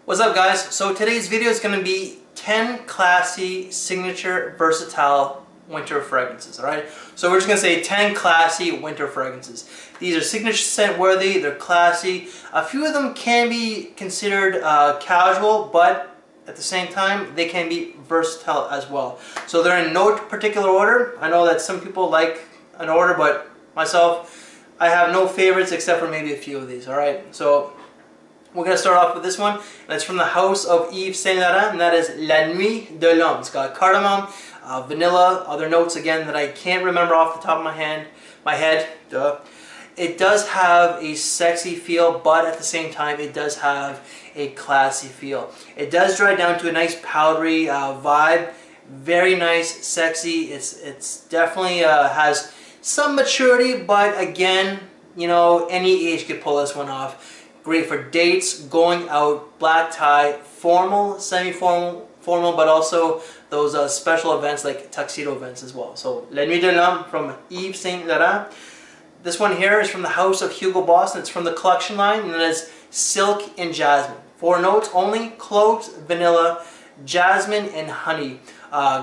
What's up, guys? So today's video is going to be 10 classy, signature, versatile winter fragrances, alright? So we're just going to say 10 classy winter fragrances. These are signature scent worthy, they're classy. A few of them can be considered casual, but at the same time, they can be versatile as well. So they're in no particular order. I know that some people like an order, but myself, I have no favorites except for maybe a few of these, alright? So we're going to start off with this one, and it's from the house of Yves Saint Laurent, and that is La Nuit de l'Homme. It's got cardamom, vanilla, other notes again that I can't remember off the top of my head. Duh. It does have a sexy feel, but at the same time it does have a classy feel. It does dry down to a nice powdery vibe, very nice, sexy. It's definitely has some maturity, but again, you know, any age could pull this one off. Great for dates, going out, black tie, formal, semi-formal, but also those special events like tuxedo events as well. So, La Nuit de l'Homme from Yves Saint Laurent. This one here is from the house of Hugo Boss, and it's from the collection line, and it is Silk and Jasmine. 4 notes only: cloves, vanilla, jasmine, and honey.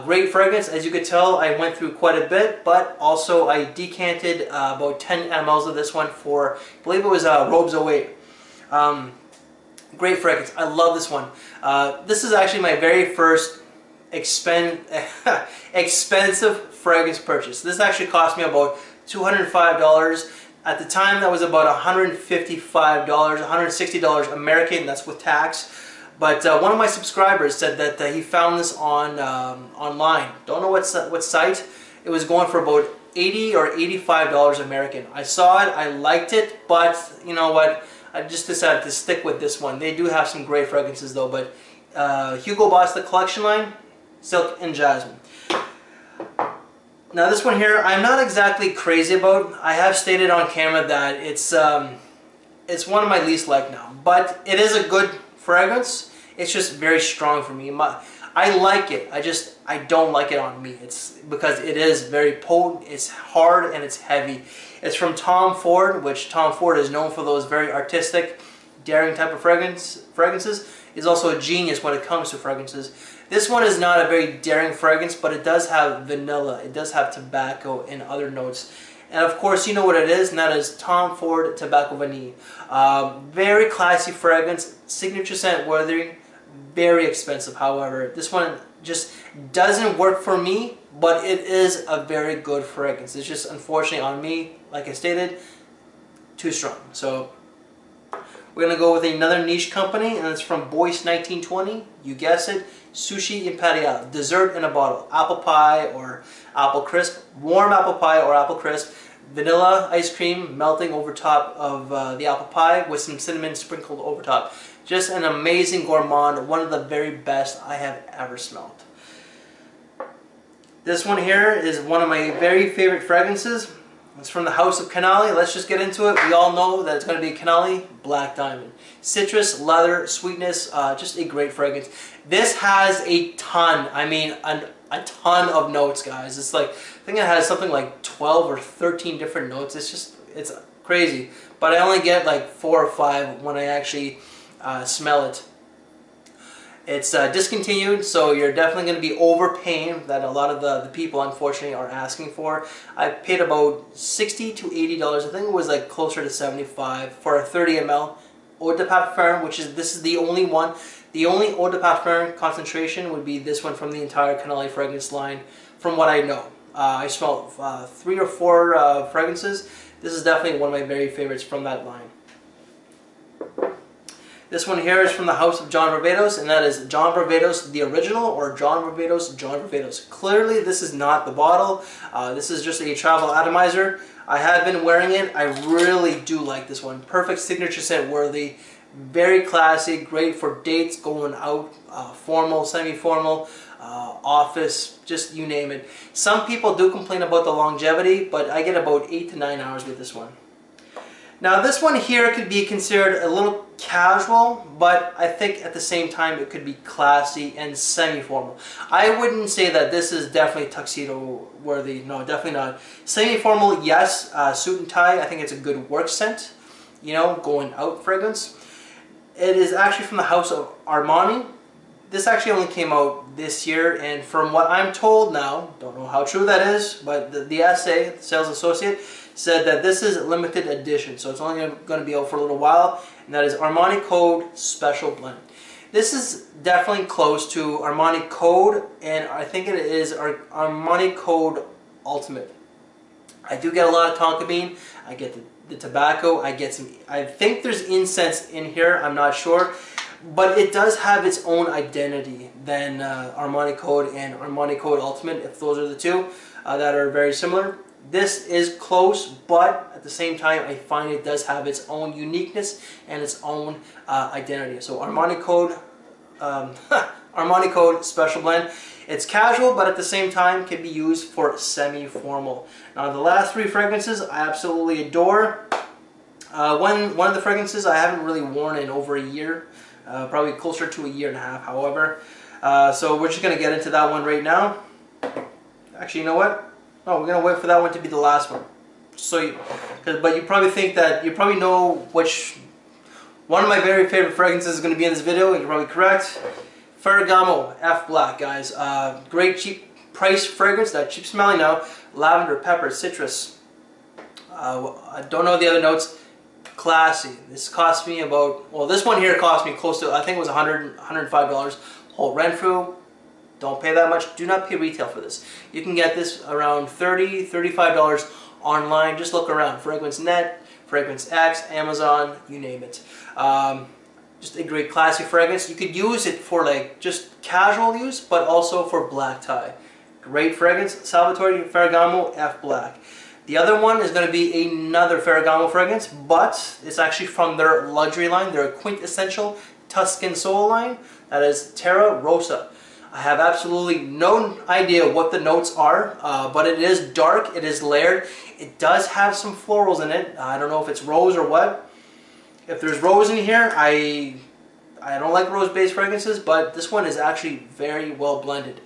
Great fragrance. As you could tell, I went through quite a bit, but also I decanted about 10 mLs of this one for, I believe it was Robes Away. Great fragrance. I love this one. This is actually my very first expensive fragrance purchase. This actually cost me about $205. At the time, that was about $155, $160 American. That's with tax. But one of my subscribers said that he found this on online. Don't know what site. It was going for about $80 or $85 American. I saw it. I liked it, but you know what? I just decided to stick with this one. They do have some great fragrances though, but Hugo Boss, the collection line, Silk and Jasmine. Now this one here, I'm not exactly crazy about. I have stated on camera that it's one of my least liked now, but it is a good fragrance. It's just very strong for me. I like it. I don't like it on me. It's because it is very potent, it's hard, and it's heavy. It's from Tom Ford, which Tom Ford is known for those very artistic, daring type of fragrances. He's also a genius when it comes to fragrances. This one is not a very daring fragrance, but it does have vanilla, it does have tobacco and other notes. And of course, you know what it is, and that is Tom Ford Tobacco Vanille. Very classy fragrance, signature scent worthy, very expensive. However, this one just doesn't work for me, but it is a very good fragrance. It's just unfortunately on me, like I stated, too strong. So we're gonna go with another niche company, and it's from Boise 1920. You guess it, Sushi Imperial, dessert in a bottle, apple pie or apple crisp, warm apple pie or apple crisp, vanilla ice cream melting over top of the apple pie with some cinnamon sprinkled over top. Just an amazing gourmand, one of the very best I have ever smelled. This one here is one of my very favorite fragrances. It's from the house of Canali. Let's just get into it. We all know that it's going to be Canali Black Diamond. Citrus, leather, sweetness, just a great fragrance. This has a ton, I mean a ton of notes, guys. It's like, I think it has something like 12 or 13 different notes. It's crazy. But I only get like 4 or 5 when I actually smell it. It's discontinued, so you're definitely going to be overpaying that a lot of the people unfortunately are asking for. I paid about $60 to $80. I think it was like closer to $75 for a 30 ml eau de parfum, this is the only one. The only eau de parfum concentration would be this one from the entire Canali fragrance line, from what I know. I smelled 3 or 4 fragrances. This is definitely one of my very favorites from that line. This one here is from the house of John Barbados, and that is John Barbados the original, or John Barbados. Clearly this is not the bottle. This is just a travel atomizer. I have been wearing it. I really do like this one. Perfect signature scent worthy. Very classy, great for dates, going out, formal, semi-formal, office, just you name it. Some people do complain about the longevity, but I get about 8 to 9 hours with this one. Now this one here could be considered a little casual, but I think at the same time it could be classy and semi-formal. I wouldn't say that this is definitely tuxedo worthy, no, definitely not. Semi-formal, yes, suit and tie, I think it's a good work scent, you know, going out fragrance. It is actually from the house of Armani. This actually only came out this year, and from what I'm told now, don't know how true that is, but the SA, the sales associate, said that this is limited edition, so it's only going to be out for a little while, and that is Armani Code Special Blend. This is definitely close to Armani Code, and I think it is Armani Code Ultimate. I do get a lot of tonka bean, I get the tobacco, I get some, I think there's incense in here, I'm not sure. But it does have its own identity than Armani Code and Armani Code Ultimate, if those are the two that are very similar. This is close, but at the same time, I find it does have its own uniqueness and its own identity. So Armani Code, Armani Code Special Blend. It's casual, but at the same time can be used for semi-formal. Now the last three fragrances I absolutely adore. One of the fragrances I haven't really worn in over a year. Probably closer to a year and a half, however. So we're just going to get into that one right now. Actually, you know what? No, we're going to wait for that one to be the last one. So, but you probably think that, you probably know which one of my very favorite fragrances is going to be in this video. You're probably correct. Ferragamo F Black, guys. Great cheap price fragrance, that cheap smelling now. Lavender, pepper, citrus. I don't know the other notes. Classy. This cost me about, well, this one here cost me close to, I think it was $105. Whole Renfrew, don't pay that much. Do not pay retail for this. You can get this around $30, $35 online. Just look around. Fragrance Net, Fragrance X, Amazon, you name it. Just a great classy fragrance. You could use it for like just casual use, but also for black tie. Great fragrance. Salvatore Ferragamo F Black. The other one is going to be another Ferragamo fragrance, but it's actually from their luxury line, their quintessential Tuscan Soul line. That is Terra Rossa. I have absolutely no idea what the notes are, but it is dark, it is layered. It does have some florals in it. I don't know if it's rose or what. If there's rose in here, I don't like rose-based fragrances, but this one is actually very well blended.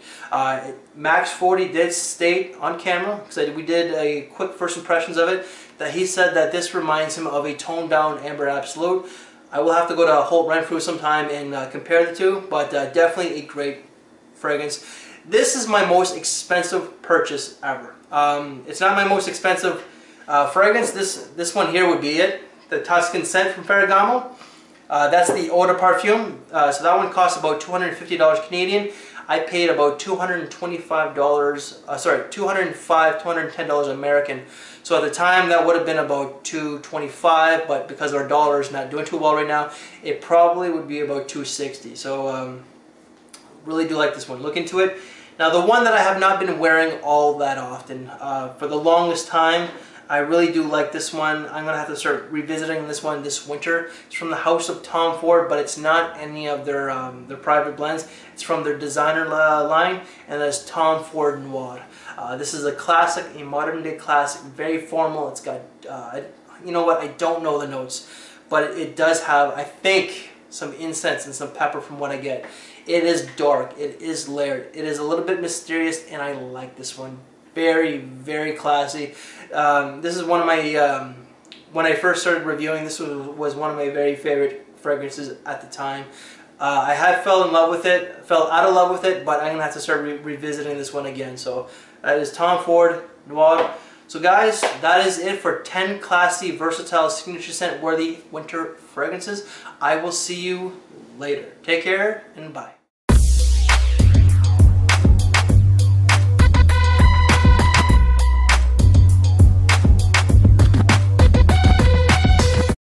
Max 40 did state on camera, because we did a quick first impressions of it, that he said that this reminds him of a toned-down Amber Absolute. I will have to go to Holt Renfrew sometime and compare the two, but definitely a great fragrance. This is my most expensive purchase ever. It's not my most expensive fragrance. This one here would be it, the Tuscan Scent from Ferragamo. That's the Eau de Parfum. So that one costs about $250 Canadian. I paid about $225, $210 American. So at the time that would have been about $225, but because our dollar is not doing too well right now, it probably would be about $260. So really do like this one. Look into it. Now the one that I have not been wearing all that often, for the longest time, I really do like this one. I'm going to have to start revisiting this one this winter. It's from the house of Tom Ford, but it's not any of their private blends. It's from their designer line, and that's Tom Ford Noir. This is a classic, a modern day classic, very formal. It's got, you know what, I don't know the notes, but it does have, I think, some incense and some pepper from what I get. It is dark, it is layered, it is a little bit mysterious, and I like this one. Very, very classy. This is one of my, when I first started reviewing, this was one of my very favorite fragrances at the time. I had fell out of love with it, but I'm going to have to start revisiting this one again. So that is Tom Ford Noir. So guys, that is it for 10 classy, versatile, signature scent worthy winter fragrances. I will see you later. Take care and bye.